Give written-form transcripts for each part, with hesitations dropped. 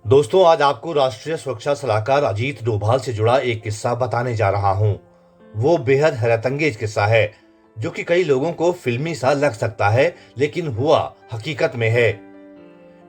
दोस्तों, आज आपको राष्ट्रीय सुरक्षा सलाहकार अजीत डोभाल से जुड़ा एक किस्सा बताने जा रहा हूं। वो बेहद हैरतअंगेज किस्सा है, जो कि कई लोगों को फिल्मी सा लग सकता है, लेकिन हुआ हकीकत में है।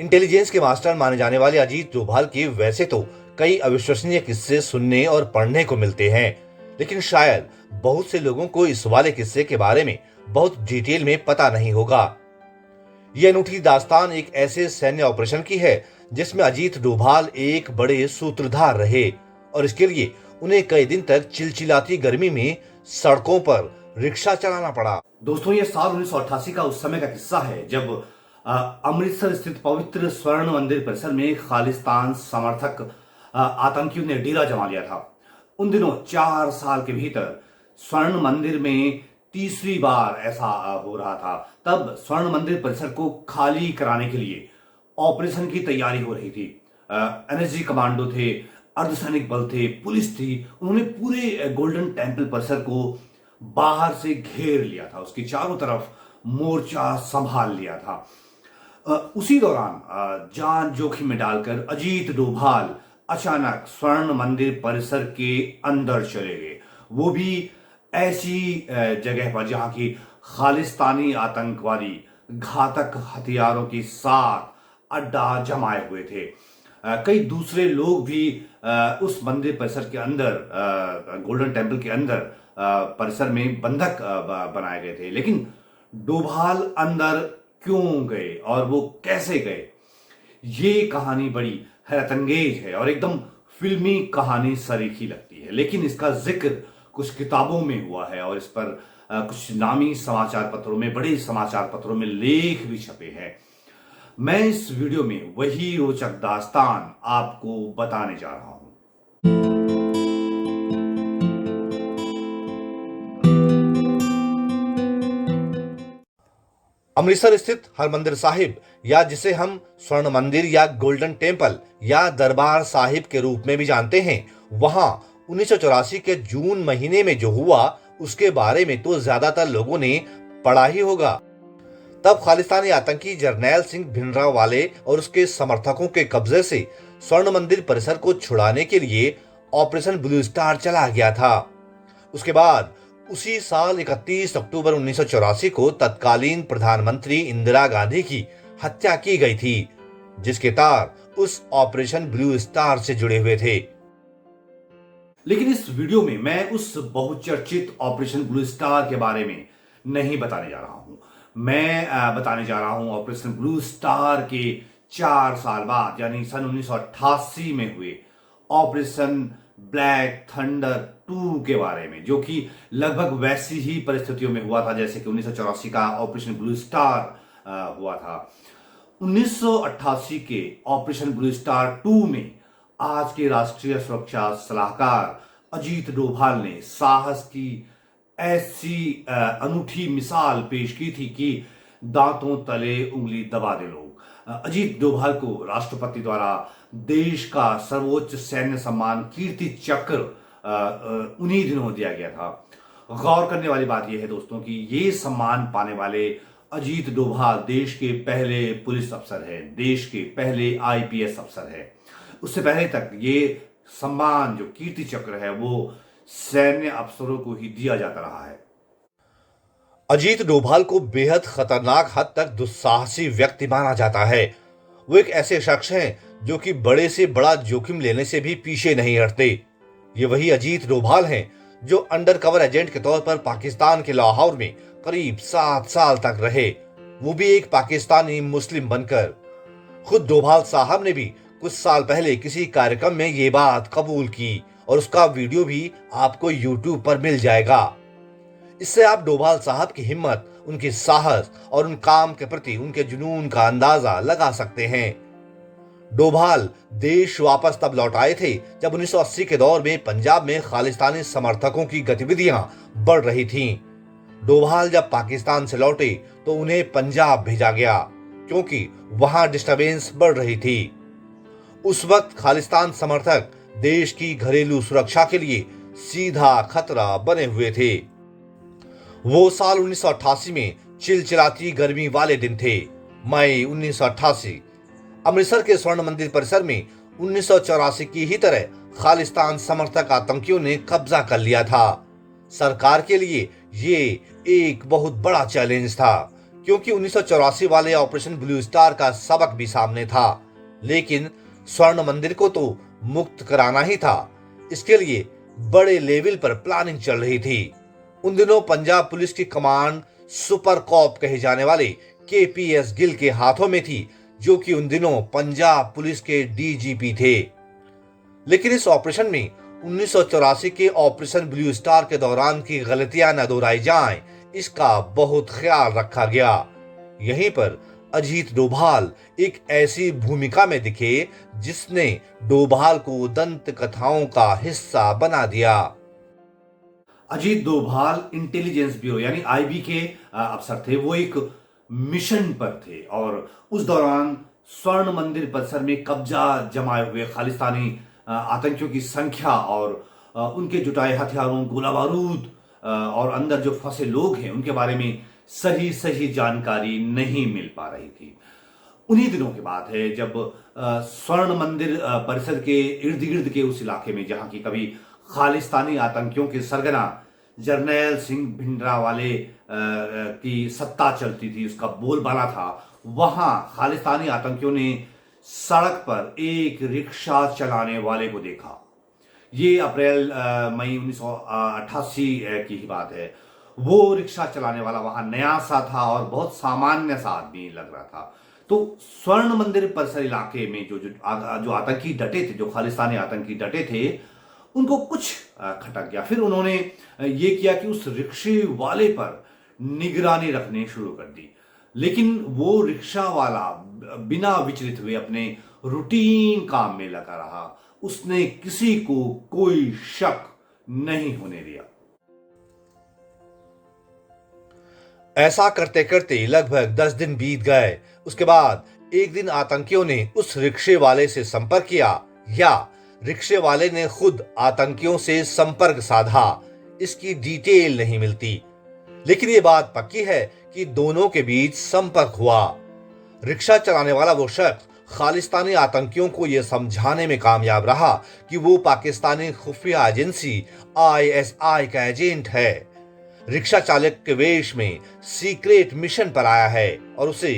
इंटेलिजेंस के मास्टर माने जाने वाले अजीत डोभाल के वैसे तो कई अविश्वसनीय किस्से सुनने और पढ़ने को मिलते हैं, लेकिन शायद बहुत से लोगों को इस वाले किस्से के बारे में बहुत डिटेल में पता नहीं होगा। यह अनूठी दास्तान एक ऐसे सैन्य ऑपरेशन की है जिसमें अजीत डोभाल एक बड़े सूत्रधार रहे और इसके लिए उन्हें कई दिन तक चिलचिलाती गर्मी में सड़कों पर रिक्शा चलाना पड़ा। दोस्तों, ये साल 1988 का उस समय का किस्सा है जब अमृतसर स्थित पवित्र स्वर्ण मंदिर परिसर में खालिस्तान समर्थक आतंकियों ने डेरा जमा लिया था। उन दिनों 4 साल के भीतर स्वर्ण मंदिर में तीसरी बार ऐसा हो रहा था। तब स्वर्ण मंदिर परिसर को खाली कराने के लिए ऑपरेशन की तैयारी हो रही थी। एनएसजी कमांडो थे, अर्धसैनिक बल थे, पुलिस थी। उन्होंने पूरे गोल्डन टेम्पल परिसर को बाहर से घेर लिया था, उसकी चारों तरफ मोर्चा संभाल लिया था। उसी दौरान जान जोखिम में डालकर अजीत डोभाल अचानक स्वर्ण मंदिर परिसर के अंदर चले गए, वो भी ऐसी जगह पर जहां की खालिस्तानी आतंकवादी घातक हथियारों के साथ अड्डा जमाए हुए थे। कई दूसरे लोग भी उस मंदिर परिसर के अंदर, गोल्डन टेम्पल के अंदर परिसर में बंधक बनाए गए थे। लेकिन डोभाल अंदर क्यों गए और वो कैसे गए, ये कहानी बड़ी हैरतअंगेज है और एकदम फिल्मी कहानी सरीखी लगती है। लेकिन इसका जिक्र कुछ किताबों में हुआ है और इस पर कुछ नामी समाचार पत्रों में, बड़े समाचार पत्रों में लेख भी छपे हैं। मैं इस वीडियो में वही रोचक दास्तान आपको बताने जा रहा हूं। अमृतसर स्थित हरमंदिर साहिब, या जिसे हम स्वर्ण मंदिर या गोल्डन टेम्पल या दरबार साहिब के रूप में भी जानते हैं, वहां 1984 के जून महीने में जो हुआ उसके बारे में तो ज्यादातर लोगों ने पढ़ा ही होगा। तब खालिस्तानी आतंकी जरनैल सिंह भिंडरावाले और उसके समर्थकों के कब्जे से स्वर्ण मंदिर परिसर को छुड़ाने के लिए ऑपरेशन ब्लू स्टार चला गया था। उसके बाद उसी साल 31 अक्टूबर 1984 को तत्कालीन प्रधानमंत्री इंदिरा गांधी की हत्या की गई थी, जिसके तार उस ऑपरेशन ब्लू स्टार से जुड़े हुए थे। लेकिन इस वीडियो में मैं उस बहुचर्चित ऑपरेशन ब्लू स्टार के बारे में नहीं बताने जा रहा हूं। मैं बताने जा रहा हूं ऑपरेशन ब्लू स्टार के 4 साल बाद, यानी सन 1988 में हुए ऑपरेशन ब्लैक थंडर 2 के बारे में, जो कि लगभग वैसी ही परिस्थितियों में हुआ था जैसे कि 1984 का ऑपरेशन ब्लू स्टार हुआ था। 1988 के ऑपरेशन ब्लू स्टार 2 में आज के राष्ट्रीय सुरक्षा सलाहकार अजीत डोभाल ने साहस की ऐसी अनूठी मिसाल पेश की थी कि दांतों तले उंगली दबा दे लोग। अजीत डोभाल को राष्ट्रपति द्वारा देश का सर्वोच्च सैन्य सम्मान कीर्ति चक्र उन्हीं दिनों दिया गया था। गौर करने वाली बात यह है दोस्तों कि ये सम्मान पाने वाले अजीत डोभाल देश के पहले पुलिस अफसर है, देश के पहले आईपीएस अफसर है। उससे पहले तक ये सम्मान, जो कीर्ति चक्र है, वो सैन्य अफसरों को ही दिया जाता रहा है। अजीत डोभाल को बेहद खतरनाक हद तक दुस्साहसी व्यक्ति माना जाता है। वो एक ऐसे शख्स हैं जो कि बड़े से बड़ा जोखिम लेने से भी पीछे नहीं हटते। ये वही अजीत डोभाल हैं जो अंडर कवर एजेंट के तौर पर पाकिस्तान के लाहौर में करीब 7 साल तक रहे, वो भी एक पाकिस्तानी मुस्लिम बनकर। खुद डोभाल साहब ने भी कुछ साल पहले किसी कार्यक्रम में ये बात कबूल की और उसका वीडियो भी आपको YouTube पर मिल जाएगा। इससे आप डोभाल साहब की हिम्मत, उनके साहस और उन काम के प्रति उनके जुनून का अंदाजा लगा सकते हैं। डोभाल देश वापस तब लौट आए थे जब 1980 के दौर में पंजाब में खालिस्तानी समर्थकों की गतिविधियां बढ़ रही थीं। डोभाल जब पाकिस्तान से लौटे तो उन्हें पंजाब भेजा गया, क्योंकि वहां डिस्टरबेंस बढ़ रही थी। उस वक्त खालिस्तान समर्थक देश की घरेलू सुरक्षा के लिए सीधा खतरा बने हुए थे। वो साल 1988 में चिलचिलाती गर्मी वाले दिन थे, मई 1988। अमृतसर के स्वर्ण मंदिर परिसर में 1984 की ही तरह खालिस्तान समर्थक आतंकियों ने कब्जा कर लिया था। सरकार के लिए ये एक बहुत बड़ा चैलेंज था, क्योंकि 1984 वाले ऑपरेशन ब्लू स्टार का सबक भी सामने था, लेकिन स्वर्ण मंदिर को तो मुक्त कराना ही था। इसके लिए बड़े लेवल पर प्लानिंग चल रही थी। उन दिनों पंजाब पुलिस की कमांड सुपर कॉप कहे जाने वाले केपीएस गिल के हाथों में थी, जो कि उन दिनों पंजाब पुलिस के डीजीपी थे। लेकिन इस ऑपरेशन में 1984 के ऑपरेशन ब्लू स्टार के दौरान की गलतियां न दोहराई जाएं, इसका बहुत ख्याल रखा गया। यहीं पर अजीत डोभाल एक ऐसी भूमिका में दिखे जिसने डोभाल को दंत कथाओं का हिस्सा बना दिया। अजीत डोभाल इंटेलिजेंस ब्यूरो यानी आईबी के अफसर थे। वो एक मिशन पर थे और उस दौरान स्वर्ण मंदिर परिसर में कब्जा जमाए हुए खालिस्तानी आतंकियों की संख्या और उनके जुटाए हथियारों, गोला बारूद और अंदर जो फंसे लोग हैं उनके बारे में सही सही जानकारी नहीं मिल पा रही थी। उन्हीं दिनों की बात है जब स्वर्ण मंदिर परिसर के इर्द गिर्द के उस इलाके में जहां की कभी खालिस्तानी आतंकियों के सरगना जरनैल सिंह भिंडरावाले की सत्ता चलती थी, उसका बोलबाला था, वहां खालिस्तानी आतंकियों ने सड़क पर एक रिक्शा चलाने वाले को देखा। ये अप्रैल मई 1988 की ही बात है। वो रिक्शा चलाने वाला वहां नया सा था और बहुत सामान्य सा आदमी लग रहा था। तो स्वर्ण मंदिर परिसर इलाके में जो आतंकी डटे थे, जो खालिस्तानी आतंकी डटे थे, उनको कुछ खटक गया। फिर उन्होंने ये किया कि उस रिक्शे वाले पर निगरानी रखनी शुरू कर दी। लेकिन वो रिक्शा वाला बिना विचलित हुए अपने रूटीन काम में लगा रहा। उसने किसी को कोई शक नहीं होने दिया। ऐसा करते करते लगभग 10 दिन बीत गए। उसके बाद एक दिन आतंकियों ने उस रिक्शे वाले से संपर्क किया, या रिक्शे वाले ने खुद आतंकियों से संपर्क साधा। इसकी डिटेल नहीं मिलती, लेकिन ये बात पक्की है कि दोनों के बीच संपर्क हुआ। रिक्शा चलाने वाला वो शख्स खालिस्तानी आतंकियों को यह समझाने में कामयाब रहा कि वो पाकिस्तानी खुफिया एजेंसी आईएसआई का एजेंट है। रिक्शा चालक के वेश में सीक्रेट मिशन पर आया है और उसे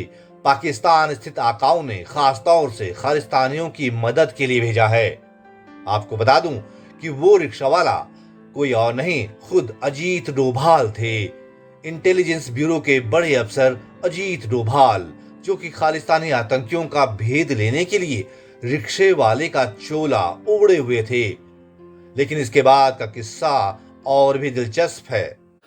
पाकिस्तान स्थित आकाओं ने खास तौर से खालिस्तानियों की मदद के लिए भेजा है। आपको बता दूं कि वो रिक्शा वाला कोई और नहीं, खुद अजीत डोभाल थे। इंटेलिजेंस ब्यूरो के बड़े अफसर अजीत डोभाल, जो कि खालिस्तानी आतंकियों का भेद लेने के लिए रिक्शे वाले का चोला ओढ़े हुए थे। लेकिन इसके बाद का किस्सा और भी दिलचस्प है।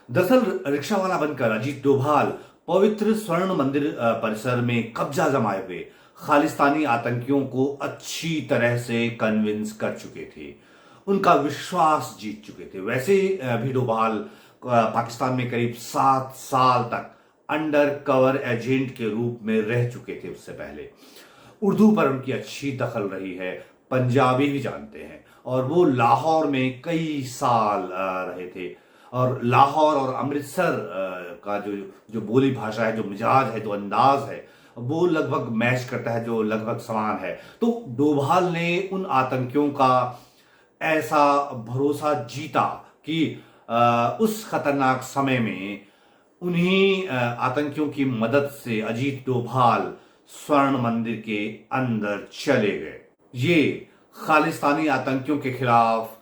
दरअसल रिक्शा वाला बनकर अजीत डोभाल पवित्र स्वर्ण मंदिर परिसर में कब्जा जमाए हुए खालिस्तानी आतंकियों को अच्छी तरह से कन्विंस कर चुके थे, उनका विश्वास जीत चुके थे। वैसे भी डोभाल पाकिस्तान में करीब 7 साल तक अंडर कवर एजेंट के रूप में रह चुके थे। उससे पहले उर्दू पर उनकी अच्छी दखल रही है, पंजाबी भी जानते हैं और वो लाहौर में कई साल रहे थे। और लाहौर और अमृतसर का जो बोली भाषा है, जो मिजाज है, जो अंदाज है, वो लगभग मैच करता है, जो लगभग समान है। तो डोभाल ने उन आतंकियों का ऐसा भरोसा जीता कि उस खतरनाक समय में उन्हीं आतंकियों की मदद से अजीत डोभाल स्वर्ण मंदिर के अंदर चले गए। ये खालिस्तानी आतंकियों के खिलाफ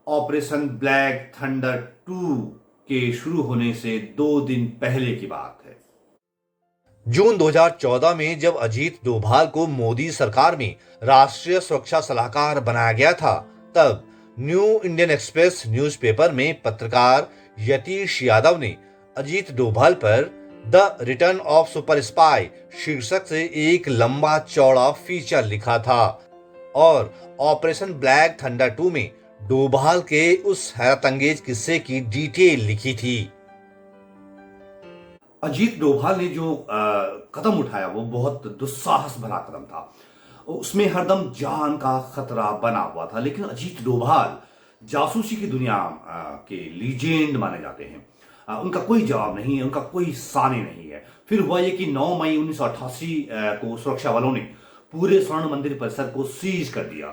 ऑपरेशन ब्लैक थंडर 2 के शुरू होने से 2 दिन पहले की बात है। जून 2014 में जब अजीत डोभाल को मोदी सरकार में राष्ट्रीय सुरक्षा सलाहकार बनाया गया था, तब न्यू इंडियन एक्सप्रेस न्यूज़पेपर में पत्रकार यतीश यादव ने अजीत डोभाल पर the return of super spy शीर्षक से एक लंबा चौड़ा फीचर लिखा था और ऑपरेशन ब्लैक थंडर 2 में डोभाल के उस हैरतअंगेज किस्से की डिटेल लिखी थी। अजीत डोभाल ने जो कदम उठाया वो बहुत दुस्साहस भरा कदम था। उसमें हरदम जान का खतरा बना हुआ था। लेकिन अजीत डोभाल जासूसी की दुनिया के लीजेंड माने जाते हैं। उनका कोई जवाब नहीं है, उनका कोई सानी नहीं है। फिर हुआ ये कि 9 मई 1988 को सुरक्षा बलों ने पूरे स्वर्ण मंदिर परिसर को सीज कर दिया।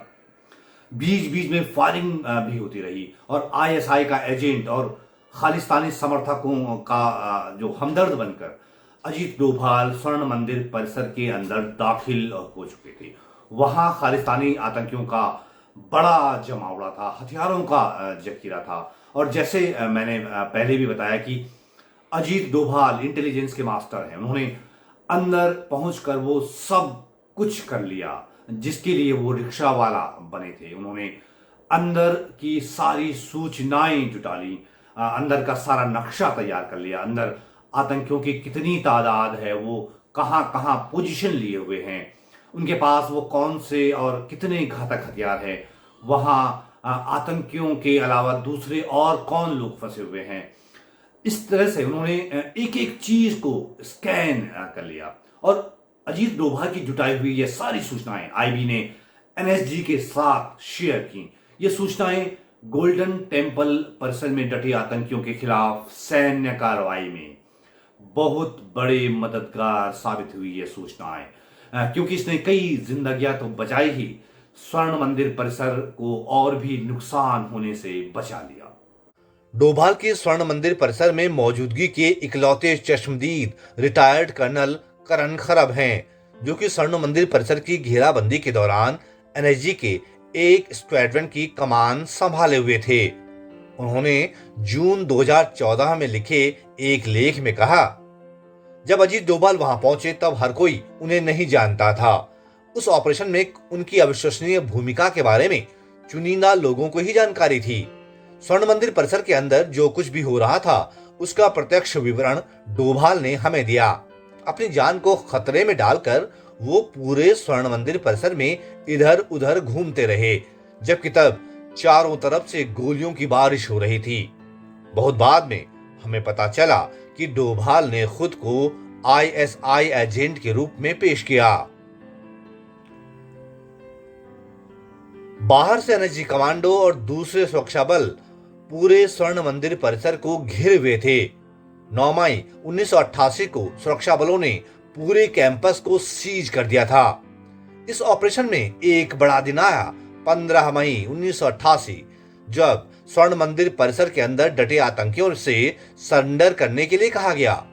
बीच बीच में फायरिंग भी होती रही और आईएसआई का एजेंट और खालिस्तानी समर्थकों का जो हमदर्द बनकर अजीत डोभाल स्वर्ण मंदिर परिसर के अंदर दाखिल हो चुके थे। वहां खालिस्तानी आतंकियों का बड़ा जमावड़ा था, हथियारों का जखीरा था। और जैसे मैंने पहले भी बताया कि अजीत डोभाल इंटेलिजेंस के मास्टर हैं। उन्होंने अंदर पहुंचकर वो सब कुछ कर लिया जिसके लिए वो रिक्शा वाला बने थे। उन्होंने अंदर की सारी सूचनाएं जुटा ली, अंदर का सारा नक्शा तैयार कर लिया, अंदर आतंकियों की कितनी तादाद है, वो कहां कहां पोजीशन लिए हुए हैं, उनके पास वो कौन से और कितने घातक हथियार हैं, वहां आतंकियों के अलावा दूसरे और कौन लोग फंसे हुए हैं। इस तरह से उन्होंने एक एक चीज को स्कैन कर लिया और अजीत डोभाल की जुटाई हुई ये सारी सूचनाएं आईबी ने एनएसजी के साथ शेयर की। ये सूचनाएं गोल्डन टेम्पल परिसर में डटे आतंकियों के खिलाफ सैन्य कार्रवाई में बहुत बड़े मददगार साबित हुई ये सूचनाएं, क्योंकि इसने कई जिंदगियां तो बचाई ही, स्वर्ण मंदिर परिसर को और भी नुकसान होने से बचा लिया। डोभाल के स्वर्ण मंदिर परिसर में मौजूदगी के इकलौते चश्मदीद रिटायर्ड कर्नल करण खरब हैं, जो कि स्वर्ण मंदिर परिसर की घेराबंदी के दौरान एनएसजी के एक स्क्वाड्रन की कमान संभाले हुए थे। उन्होंने जून 2014 में लिखे एक लेख में कहा, जब अजीत डोभाल वहां पहुंचे तब हर कोई उन्हें नहीं जानता था। उस ऑपरेशन में उनकी अविश्वसनीय भूमिका के बारे में चुनिंदा लोगों को ही जानकारी थी। स्वर्ण मंदिर परिसर के अंदर जो कुछ भी हो रहा था उसका प्रत्यक्ष विवरण डोभाल ने हमें दिया। अपनी जान को खतरे में डालकर वो पूरे स्वर्ण मंदिर परिसर में इधर उधर घूमते रहे, जबकि तब चारों तरफ से गोलियों की बारिश हो रही थी। बहुत बाद में हमें पता चला कि डोभाल ने खुद को आईएसआई एजेंट के रूप में पेश किया। बाहर से एनएसजी कमांडो और दूसरे सुरक्षा बल पूरे स्वर्ण मंदिर परिसर को घिरे हुए थे। 9 मई 1988 को सुरक्षा बलों ने पूरे कैंपस को सीज कर दिया था। इस ऑपरेशन में एक बड़ा दिन आया 15 मई 1988, जब स्वर्ण मंदिर परिसर के अंदर डटे आतंकियों से सरेंडर करने के लिए कहा गया।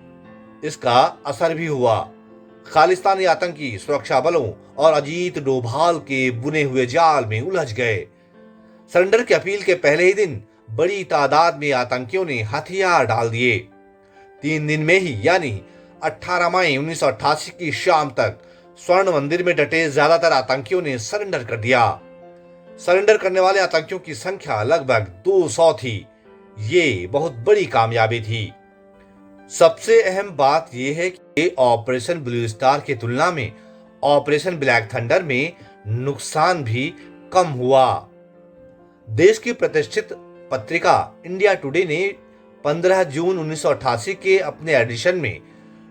इसका असर भी हुआ। खालिस्तानी आतंकी सुरक्षा बलों और अजीत डोभाल के बुने हुए जाल में उलझ गए। सरेंडर की अपील के पहले ही दिन बड़ी तादाद में आतंकियों ने हथियार डाल दिए। 3 दिन में ही यानी 18 मई 1988 की शाम तक स्वर्ण मंदिर में डटे ज्यादातर आतंकियों ने सरेंडर कर दिया। सरेंडर करने वाले आतंकियों की संख्या लगभग 200 थी। ये बहुत बड़ी कामयाबी थी। सबसे अहम बात यह है कि ऑपरेशन ब्लू स्टार की तुलना में ऑपरेशन ब्लैक थंडर में नुकसान भी कम हुआ। देश की प्रतिष्ठित पत्रिका इंडिया टुडे ने 15 जून 1988 के अपने एडिशन में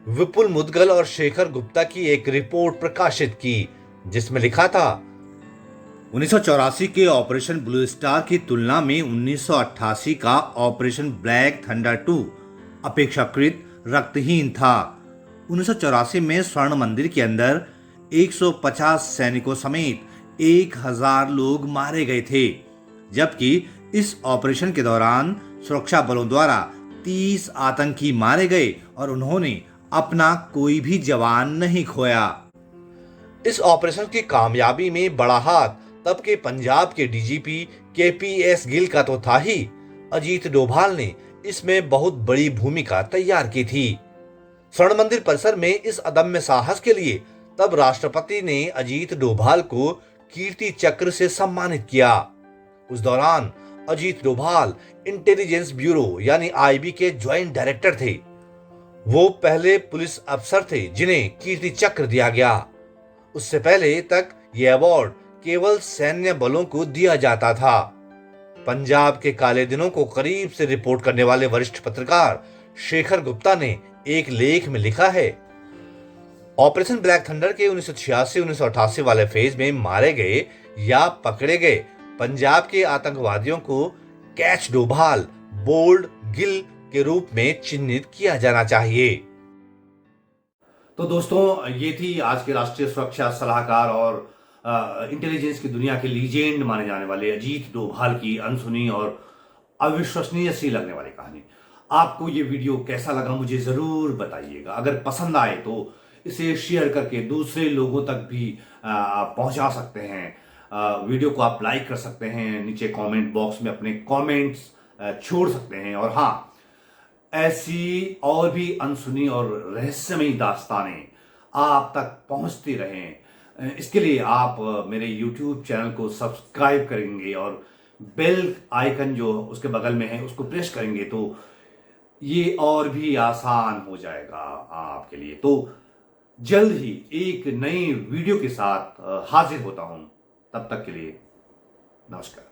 विपुल मुदगल और शेखर गुप्ता की एक रिपोर्ट प्रकाशित की, जिसमें लिखा था, 1984 के ऑपरेशन ब्लू स्टार की तुलना में 1988 का ऑपरेशन ब्लैक थंडर 2 अपेक्षाकृत रक्तहीन था। 1984 में स्वर्ण मंदिर के अंदर 150 सैनिकों समेत 1000 लोग मारे गए थे, जबकि इस ऑपरेशन के दौरान सुरक्षा बलों द्वारा 30 आतंकी मारे गए और उन्होंने अपना कोई भी जवान नहीं खोया। इस ऑपरेशन की कामयाबी में बड़ा हाथ तब के पंजाब के डीजीपी केपीएस गिल का तो था ही, अजीत डोभाल ने इसमें बहुत बड़ी भूमिका तैयार की थी। स्वर्ण मंदिर परिसर में इस अदम्य साहस के लिए तब राष्ट्रपति ने अजीत डोभाल को कीर्ति चक्र से सम्मानित किया। उस दौरान अजीत डोभाल इंटेलिजेंस ब्यूरो यानी आईबी के ज्वाइंट डायरेक्टर थे। वो पहले पुलिस अफसर थे जिन्हें कीर्ति चक्र दिया गया। उससे पहले तक यह अवार्ड केवल सैन्य बलों को दिया जाता था। पंजाब के काले दिनों को करीब से रिपोर्ट करने वाले वरिष्ठ पत्रकार शेखर गुप्ता ने एक लेख में लिखा है, ऑपरेशन ब्लैक थंडर के 1986-1988 वाले फेज में मारे गए या पकड़े गए पंजाब के आतंकवादियों को कैच डोभाल, बोल्ड, गिल के रूप में चिन्हित किया जाना चाहिए। तो दोस्तों, ये थी आज के राष्ट्रीय सुरक्षा सलाहकार और इंटेलिजेंस की दुनिया के लीजेंड माने जाने वाले अजीत डोभाल की अनसुनी और अविश्वसनीय सी लगने वाली कहानी। आपको ये वीडियो कैसा लगा मुझे जरूर बताइएगा। अगर पसंद आए तो इसे शेयर करके दूसरे लोगों तक भी पहुंचा सकते हैं। वीडियो को आप लाइक कर सकते हैं, नीचे कमेंट बॉक्स में अपने कमेंट्स छोड़ सकते हैं। और हाँ, ऐसी और भी अनसुनी और रहस्यमयी दास्तानें आप तक पहुंचती रहें, इसके लिए आप मेरे YouTube चैनल को सब्सक्राइब करेंगे और बेल आइकन जो उसके बगल में है उसको प्रेस करेंगे तो ये और भी आसान हो जाएगा आपके लिए। तो जल्द ही एक नई वीडियो के साथ हाजिर होता हूं। तब तक के लिए नमस्कार।